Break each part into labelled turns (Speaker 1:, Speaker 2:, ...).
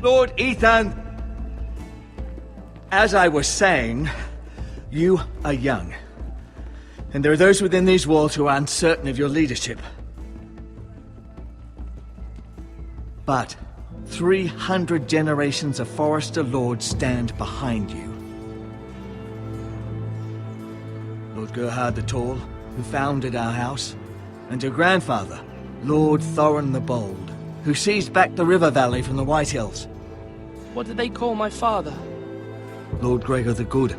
Speaker 1: Lord Ethan, as I was saying, you are young. And there are those within these walls who are uncertain of your leadership. But 300 generations of Forrester lords stand behind you. Lord Gerhard the Tall, who founded our house, and your grandfather, Lord Thorin the Bold, who seized back the river valley from the White Hills.
Speaker 2: What did they call my father?
Speaker 1: Lord Gregor the Good.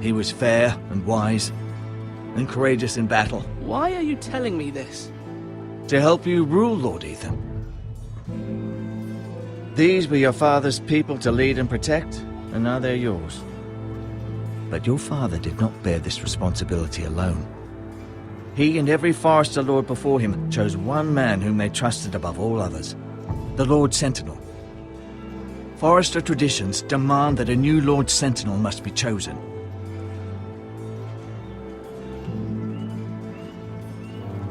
Speaker 1: He was fair and wise, and courageous in battle.
Speaker 2: Why are you telling me this?
Speaker 1: To help you rule, Lord Ethan. These were your father's people to lead and protect, and now they're yours. But your father did not bear this responsibility alone. He and every Forrester lord before him chose one man whom they trusted above all others, the Lord Sentinel. Forrester traditions demand that a new Lord Sentinel must be chosen.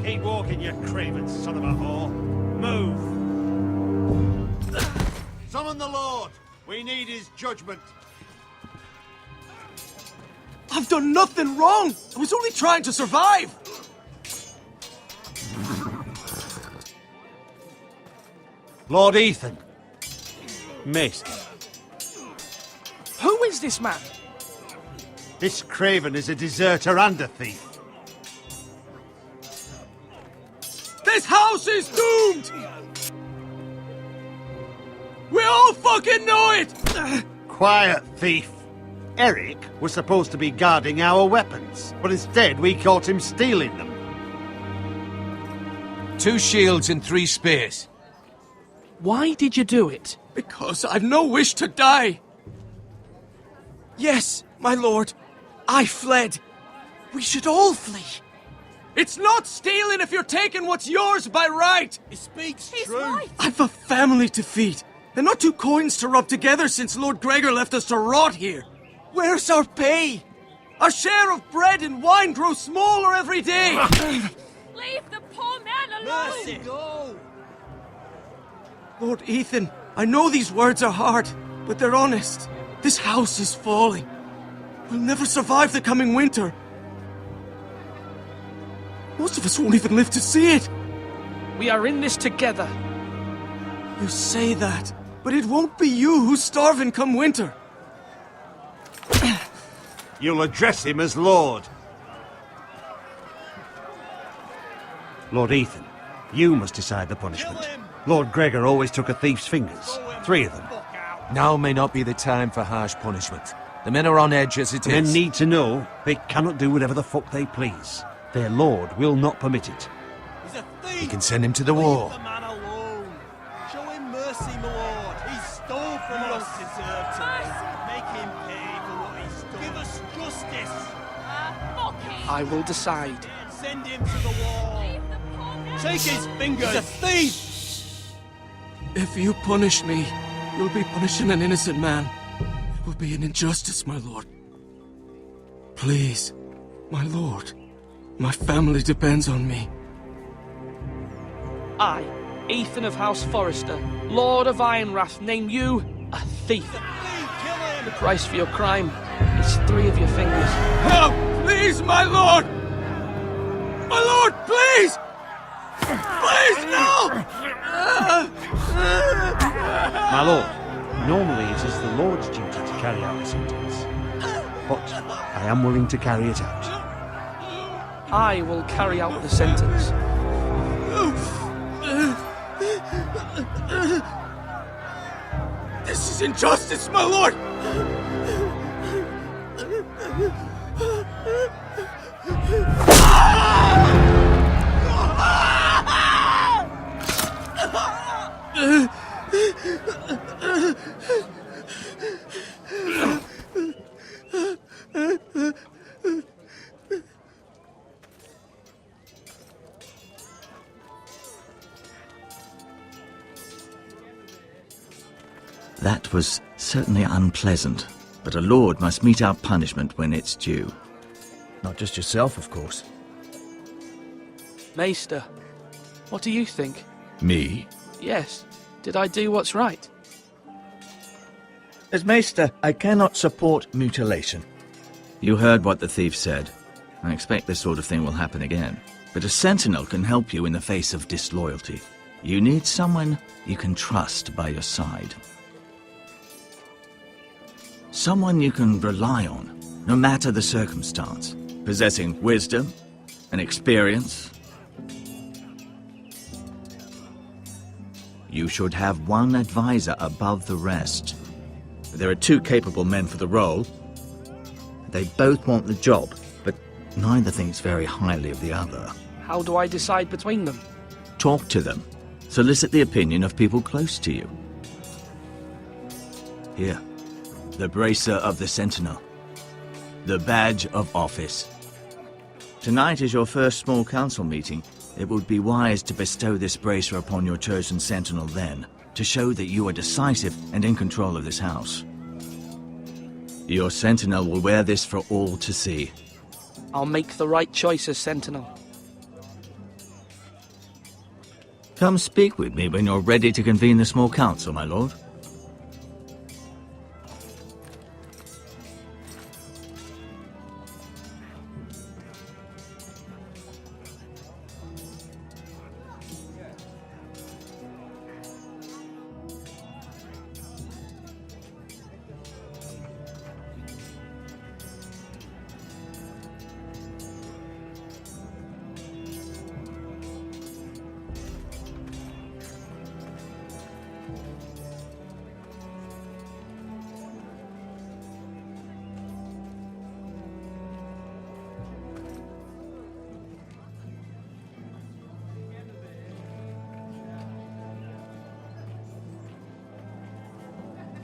Speaker 3: Keep walking, you craven son of a whore. Move! Summon the Lord! We need his judgment.
Speaker 4: I've done nothing wrong! I was only trying to survive!
Speaker 3: Lord Ethan. Maester.
Speaker 2: Who is this man?
Speaker 3: This craven is a deserter and a thief.
Speaker 4: This house is doomed! We all fucking know it!
Speaker 3: Quiet, thief. Eric was supposed to be guarding our weapons, but instead we caught him stealing them.
Speaker 5: 2 shields and 3 spears.
Speaker 2: Why did you do it?
Speaker 4: Because I've no wish to die. Yes, my lord, I fled. We should all flee. It's not stealing if you're taking what's yours by right.
Speaker 3: He speaks
Speaker 6: He's
Speaker 3: true.
Speaker 6: right.
Speaker 4: I've a family to feed, and not 2 coins to rub together since Lord Gregor left us to rot here. Where's our pay? Our share of bread and wine grows smaller every day.
Speaker 6: Leave the poor man alone!
Speaker 3: Mercy, go!
Speaker 4: Lord Ethan, I know these words are hard, but they're honest. This house is falling. We'll never survive the coming winter. Most of us won't even live to see it.
Speaker 2: We are in this together.
Speaker 4: You say that, but it won't be you who's starving come winter.
Speaker 3: You'll address him as Lord. Lord Ethan, you must decide the punishment. Lord Gregor always took a thief's fingers. 3 of them.
Speaker 5: Now may not be the time for harsh punishment. The men are on edge as it
Speaker 3: Men
Speaker 5: is.
Speaker 3: need to know they cannot do whatever the fuck they please. Their lord will not permit it.
Speaker 7: He's a thief!
Speaker 5: You can send him to the war.
Speaker 7: Leave the man alone. Show him mercy, my lord. He stole from us. Deserved to make him pay for what he stole. Give us justice.
Speaker 6: Fuck him!
Speaker 2: I will decide.
Speaker 7: Send him to the wall.
Speaker 6: Leave the poor man
Speaker 7: Take his fingers. He's a thief!
Speaker 4: If you punish me, you'll be punishing an innocent man. It will be an injustice, my lord. Please, my lord. My family depends on me.
Speaker 2: I, Ethan of House Forrester, Lord of Ironwrath, name you a thief.
Speaker 7: Kill him!
Speaker 2: The price for your crime is 3 of your fingers.
Speaker 4: Help! Please, my lord! My lord, please! Please, no!
Speaker 3: My lord, normally it is the Lord's duty to carry out the sentence. But I am willing to carry it out.
Speaker 2: I will carry out the sentence.
Speaker 4: This is injustice, my lord!
Speaker 1: That was certainly unpleasant, But a lord must mete out punishment when it's due. Not just yourself, of course.
Speaker 2: Maester, what do you think?
Speaker 1: Me?
Speaker 2: Yes. Did I do what's right?
Speaker 1: As Maester, I cannot support mutilation. You heard what the thief said. I expect this sort of thing will happen again. But a sentinel can help you in the face of disloyalty. You need someone you can trust by your side. Someone you can rely on, no matter the circumstance. Possessing wisdom and experience. You should have one advisor above the rest. There are 2 capable men for the role. They both want the job, but neither thinks very highly of the other.
Speaker 2: How do I decide between them?
Speaker 1: Talk to them. Solicit the opinion of people close to you. Here, the bracer of the Sentinel. The badge of office. Tonight is your first small council meeting. It would be wise to bestow this bracer upon your chosen Sentinel then, to show that you are decisive and in control of this house. Your Sentinel will wear this for all to see.
Speaker 2: I'll make the right choice as Sentinel.
Speaker 1: Come speak with me when you're ready to convene the small council, my lord.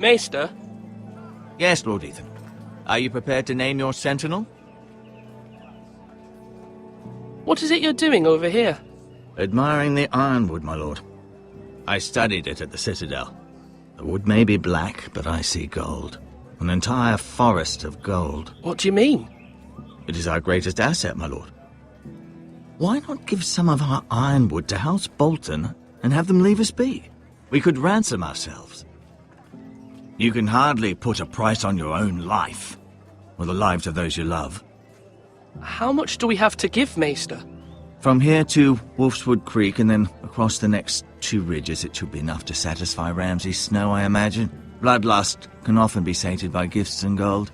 Speaker 2: Maester?
Speaker 1: Yes, Lord Ethan. Are you prepared to name your Sentinel?
Speaker 2: What is it you're doing over here?
Speaker 1: Admiring the ironwood, my lord. I studied it at the Citadel. The wood may be black, but I see gold. An entire forest of gold.
Speaker 2: What do you mean?
Speaker 1: It is our greatest asset, my lord. Why not give some of our ironwood to House Bolton and have them leave us be? We could ransom ourselves. You can hardly put a price on your own life, or the lives of those you love.
Speaker 2: How much do we have to give, Maester?
Speaker 1: From here to Wolfswood Creek and then across the next 2 ridges, it should be enough to satisfy Ramsay Snow, I imagine. Bloodlust can often be sated by gifts and gold.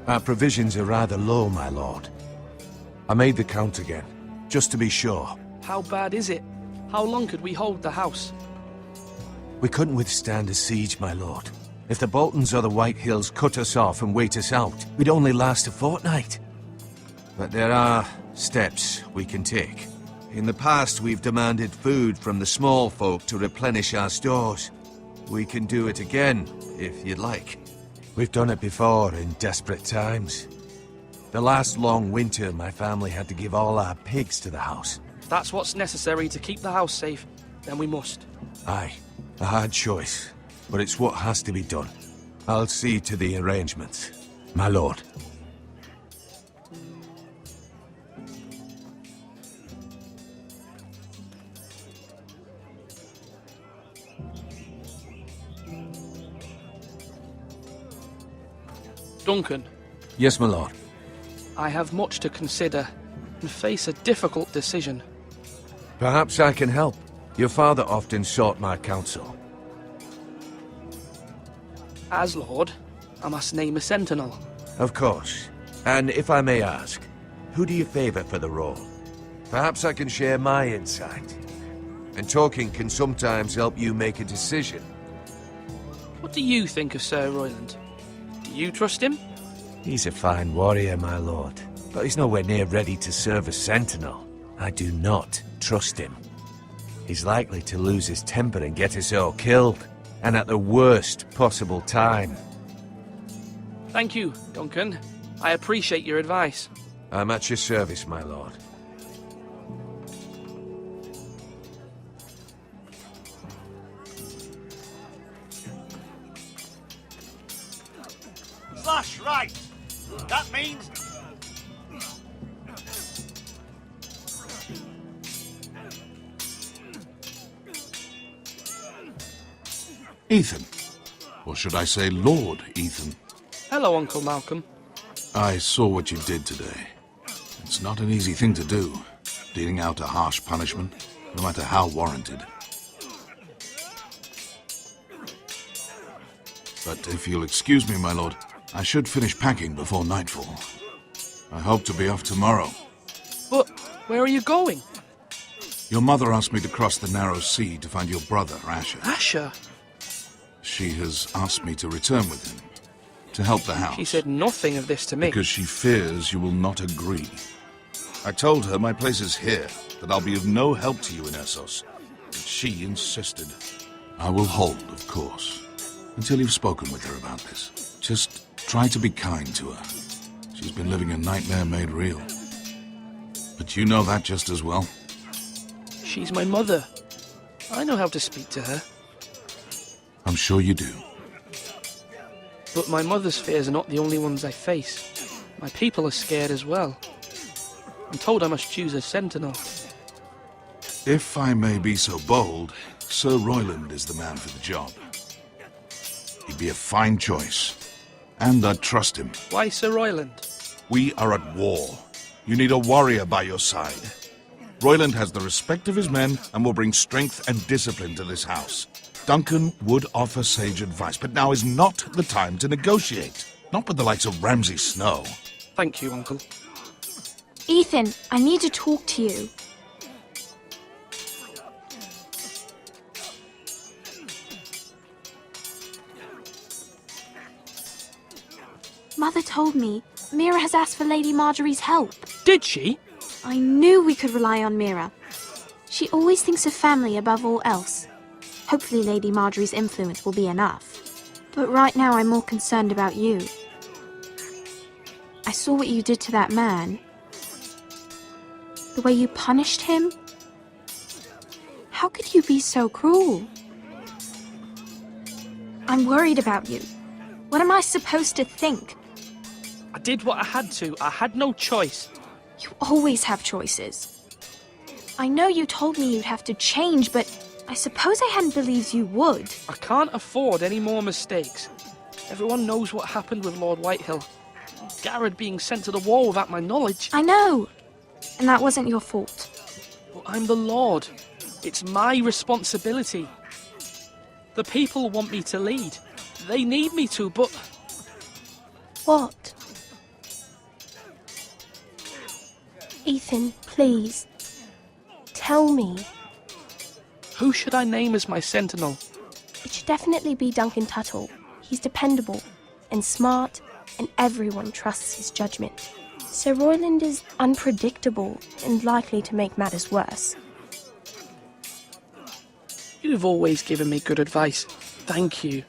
Speaker 5: Our provisions are rather low, my lord. I made the count again, just to be sure.
Speaker 2: How bad is it? How long could we hold the house?
Speaker 5: We couldn't withstand a siege, my lord. If the Boltons or the White Hills cut us off and wait us out, we'd only last a fortnight. But there are steps we can take. In the past, we've demanded food from the small folk to replenish our stores. We can do it again, if you'd like. We've done it before in desperate times. The last long winter, my family had to give all our pigs to the house.
Speaker 2: If that's what's necessary to keep the house safe, then we must.
Speaker 5: Aye, a hard choice, but it's what has to be done. I'll see to the arrangements, my lord.
Speaker 2: Duncan,
Speaker 5: Yes, my lord.
Speaker 2: I have much to consider and face a difficult decision.
Speaker 5: Perhaps I can help. Your father often sought my counsel.
Speaker 2: As Lord, I must name a sentinel.
Speaker 5: Of course. And if I may ask, who do you favor for the role? Perhaps I can share my insight. And talking can sometimes help you make a decision.
Speaker 2: What do you think of Sir Royland? Do you trust him?
Speaker 5: He's a fine warrior, my lord. But he's nowhere near ready to serve as sentinel. I do not trust him. He's likely to lose his temper and get us all killed. and at the worst possible time.
Speaker 2: Thank you, Duncan. I appreciate your advice.
Speaker 5: I'm at your service, my lord.
Speaker 7: Slash right. That means...
Speaker 8: Ethan. Or should I say Lord Ethan?
Speaker 2: Hello, Uncle Malcolm.
Speaker 8: I saw what you did today. It's not an easy thing to do, dealing out a harsh punishment, no matter how warranted. But if you'll excuse me, my lord, I should finish packing before nightfall. I hope to be off tomorrow.
Speaker 2: But where are you going?
Speaker 8: Your mother asked me to cross the narrow sea to find your brother, Asher.
Speaker 2: Asher?
Speaker 8: She has asked me to return with him, to help the house.
Speaker 2: She said nothing of this to me.
Speaker 8: Because she fears you will not agree. I told her my place is here, that I'll be of no help to you in Essos. But she insisted. I will hold, of course, until you've spoken with her about this. Just try to be kind to her. She's been living a nightmare made real. But you know that just as well.
Speaker 2: She's my mother. I know how to speak to her.
Speaker 8: I'm sure you do.
Speaker 2: But my mother's fears are not the only ones I face. My people are scared as well. I'm told I must choose a sentinel.
Speaker 8: If I may be so bold, Sir Royland is the man for the job. He'd be a fine choice. And I'd trust him.
Speaker 2: Why Sir Royland?
Speaker 8: We are at war. You need a warrior by your side. Royland has the respect of his men and will bring strength and discipline to this house. Duncan would offer sage advice, but now is not the time to negotiate. Not with the likes of Ramsay Snow.
Speaker 2: Thank you, Uncle.
Speaker 9: Ethan, I need to talk to you. Mother told me Mira has asked for Lady Marjorie's help.
Speaker 2: Did she?
Speaker 9: I knew we could rely on Mira. She always thinks of family above all else. Hopefully Lady Marjorie's influence will be enough. But right now I'm more concerned about you. I saw what you did to that man. The way you punished him. How could you be so cruel? I'm worried about you. What am I supposed to think?
Speaker 2: I did what I had to. I had no choice.
Speaker 9: You always have choices. I know you told me you'd have to change, but I suppose I hadn't believed you would.
Speaker 2: I can't afford any more mistakes. Everyone knows what happened with Lord Whitehill. Garrett being sent to the war without my knowledge.
Speaker 9: I know. And that wasn't your fault.
Speaker 2: But I'm the Lord. It's my responsibility. The people want me to lead. They need me to, but...
Speaker 9: What? Ethan, please. Tell me.
Speaker 2: Who should I name as my sentinel?
Speaker 9: It should definitely be Duncan Tuttle. He's dependable and smart, and everyone trusts his judgment. Sir Royland is unpredictable and likely to make matters worse.
Speaker 2: You've always given me good advice. Thank you.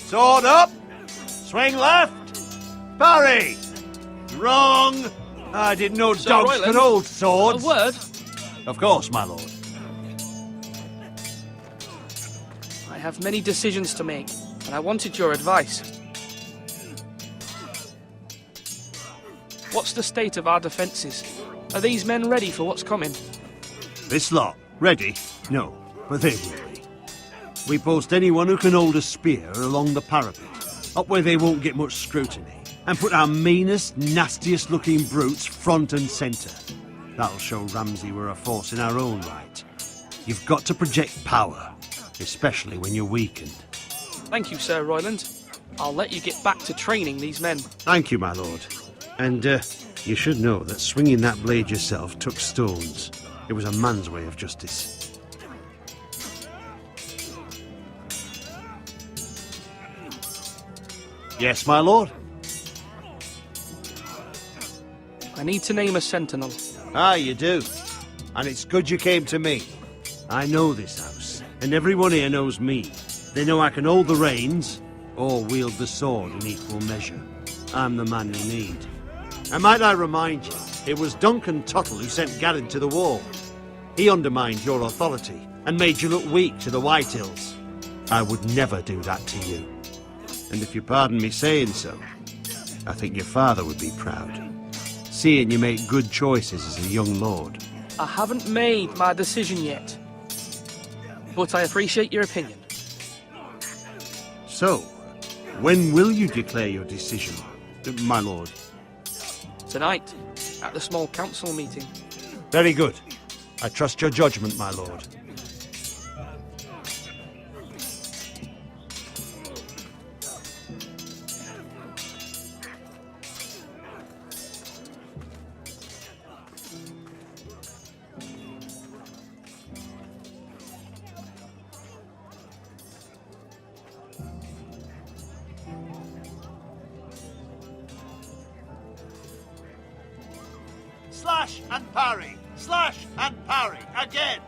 Speaker 7: Sword up! Swing left! Parry! Wrong! I didn't know
Speaker 2: Sir
Speaker 7: dogs
Speaker 2: Royland,
Speaker 7: could hold swords.
Speaker 2: A word?
Speaker 7: Of course, my lord.
Speaker 2: I have many decisions to make, and I wanted your advice. What's the state of our defences? Are these men ready for what's coming?
Speaker 3: This lot, ready? No, but they will be. We post anyone who can hold a spear along the parapet, up where they won't get much scrutiny, and put our meanest, nastiest looking brutes front and centre. That'll show Ramsay we're a force in our own right. You've got to project power, especially when you're weakened.
Speaker 2: Thank you, Sir Royland. I'll let you get back to training these men.
Speaker 3: Thank you, my lord. And, you should know that swinging that blade yourself took stones. It was a man's way of justice. Yes, my lord?
Speaker 2: I need to name a sentinel.
Speaker 3: Ah, you do. And it's good you came to me. I know this house, and everyone here knows me. They know I can hold the reins, or wield the sword in equal measure. I'm the man you need. And might I remind you, it was Duncan Tuttle who sent Garrett to the wall. He undermined your authority, and made you look weak to the White Hills. I would never do that to you. And if you pardon me saying so, I think your father would be proud. Seeing you make good choices as a young lord.
Speaker 2: I haven't made my decision yet, but I appreciate your opinion.
Speaker 3: So, when will you declare your decision, my lord?
Speaker 2: Tonight, at the small council meeting.
Speaker 3: Very good. I trust your judgment, my lord.
Speaker 7: Slash and parry! Slash and parry! Again!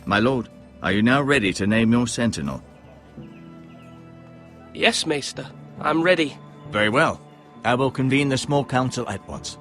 Speaker 1: My lord, are you now ready to name your sentinel?
Speaker 2: Yes, Maester. I'm ready.
Speaker 1: Very well. I will convene the small council at once.